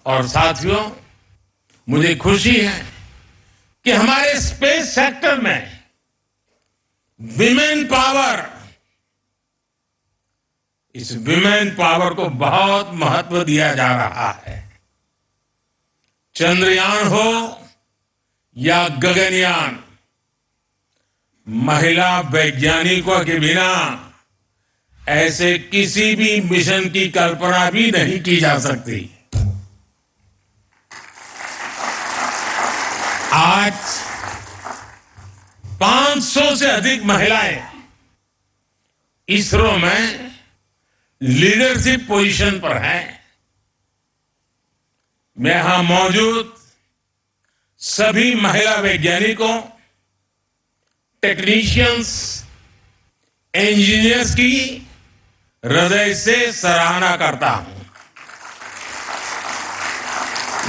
और साथियों, मुझे खुशी है कि हमारे स्पेस सेक्टर में विमेन पावर, इस विमेन पावर को बहुत महत्व दिया जा रहा है। चंद्रयान हो या गगनयान, महिला वैज्ञानिकों के बिना ऐसे किसी भी मिशन की कल्पना भी नहीं की जा सकती। आज 500 से अधिक महिलाएं इसरो में लीडरशिप पोजीशन पर हैं। मैं यहां मौजूद सभी महिला वैज्ञानिकों, टेक्नीशियंस, इंजीनियर्स की हृदय से सराहना करता हूं।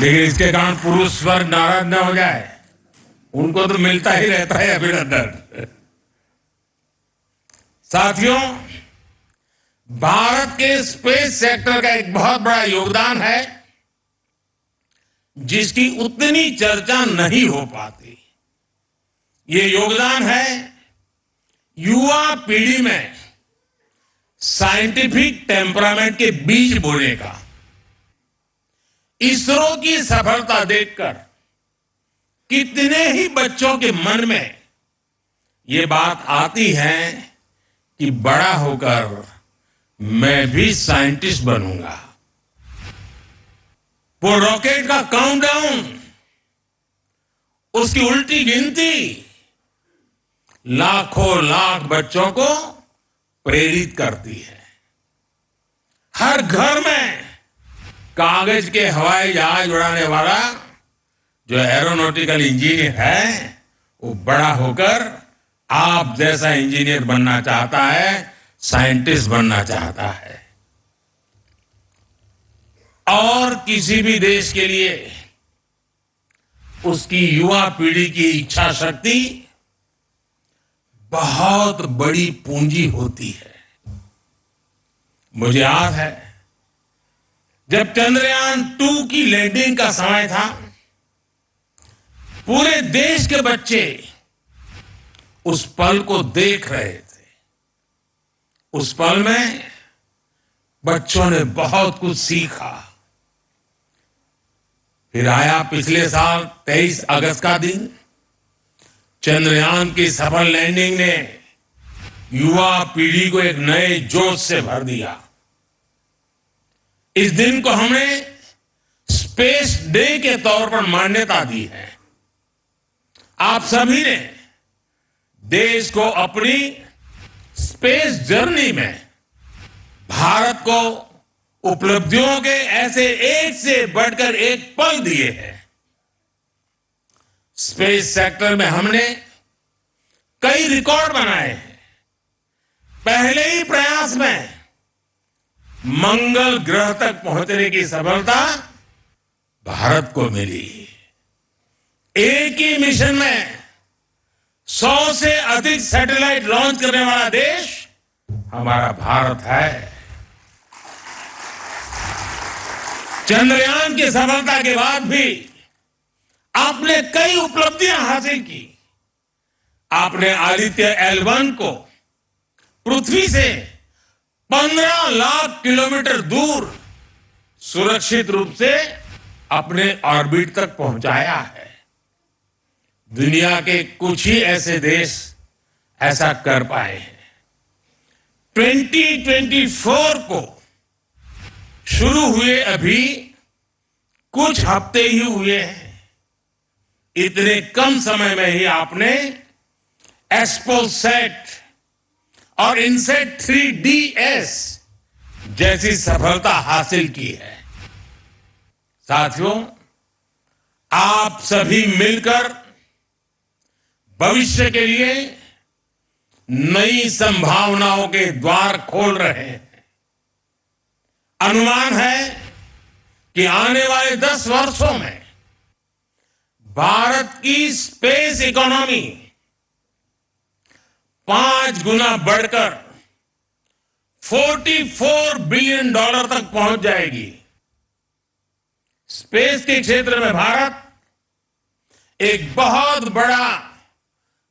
लेकिन इसके कारण पुरुष वर्ग नाराज न हो जाए, उनको तो मिलता ही रहता है अभिनंदन। साथियों, भारत के स्पेस सेक्टर का एक बहुत बड़ा योगदान है जिसकी उतनी चर्चा नहीं हो पाती। ये योगदान है युवा पीढ़ी में साइंटिफिक टेम्परामेंट के बीज बोने का। इसरो की सफलता देखकर कितने ही बच्चों के मन में ये बात आती है कि बड़ा होकर मैं भी साइंटिस्ट बनूंगा। वो रॉकेट का काउंटडाउन, उसकी उल्टी गिनती लाखों लाख बच्चों को प्रेरित करती है। हर घर में कागज के हवाई जहाज उड़ाने वाला जो एरोनॉटिकल इंजीनियर है, वो बड़ा होकर आप जैसा इंजीनियर बनना चाहता है, साइंटिस्ट बनना चाहता है। और किसी भी देश के लिए उसकी युवा पीढ़ी की इच्छा शक्ति बहुत बड़ी पूंजी होती है। मुझे याद है जब चंद्रयान 2 की लैंडिंग का समय था, पूरे देश के बच्चे उस पल को देख रहे थे। उस पल में बच्चों ने बहुत कुछ सीखा। फिर आया पिछले साल 23 अगस्त का दिन। चंद्रयान की सफल लैंडिंग ने युवा पीढ़ी को एक नए जोश से भर दिया। इस दिन को हमने स्पेस डे के तौर पर मान्यता दी है। आप सभी ने देश को अपनी स्पेस जर्नी में भारत को उपलब्धियों के ऐसे एक से बढ़कर एक पल दिए हैं। स्पेस सेक्टर में हमने कई रिकॉर्ड बनाए हैं। पहले ही प्रयास में मंगल ग्रह तक पहुंचने की सफलता भारत को मिली। एक ही मिशन में 100 से अधिक सैटेलाइट लॉन्च करने वाला देश हमारा भारत है। चंद्रयान की सफलता के बाद भी आपने कई उपलब्धियां हासिल की। आपने आदित्य L1 को पृथ्वी से 15 लाख किलोमीटर दूर सुरक्षित रूप से अपने ऑर्बिट तक पहुंचाया है। दुनिया के कुछ ही ऐसे देश ऐसा कर पाए हैं। 2024 को शुरू हुए अभी कुछ हफ्ते ही हुए हैं। इतने कम समय में ही आपने एस्पोसेट और इनसेट 3DS जैसी सफलता हासिल की है। साथियों, आप सभी मिलकर भविष्य के लिए नई संभावनाओं के द्वार खोल रहे हैं। अनुमान है कि आने वाले 10 वर्षों में भारत की स्पेस इकोनॉमी 5 गुना बढ़कर $44 बिलियन तक पहुंच जाएगी। स्पेस के क्षेत्र में भारत एक बहुत बड़ा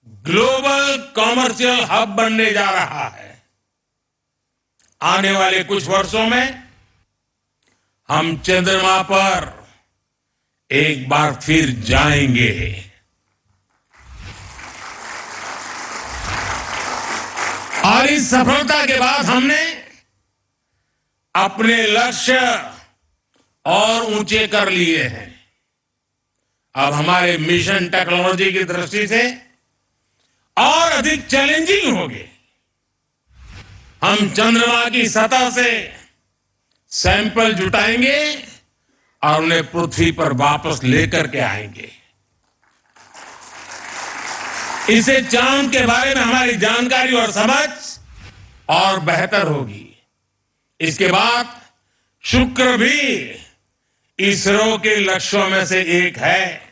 ग्लोबल कॉमर्शियल हब बनने जा रहा है। आने वाले कुछ वर्षों में हम चंद्रमा पर एक बार फिर जाएंगे। और इस सफलता के बाद हमने अपने लक्ष्य और ऊंचे कर लिए हैं। अब हमारे मिशन टेक्नोलॉजी की दृष्टि से और अधिक चैलेंजिंग होंगे। हम चंद्रमा की सतह से सैंपल जुटाएंगे और उन्हें पृथ्वी पर वापस लेकर के आएंगे। इससे चांद के बारे में हमारी जानकारी और समझ और बेहतर होगी। इसके बाद शुक्र भी इसरो के लक्ष्यों में से एक है।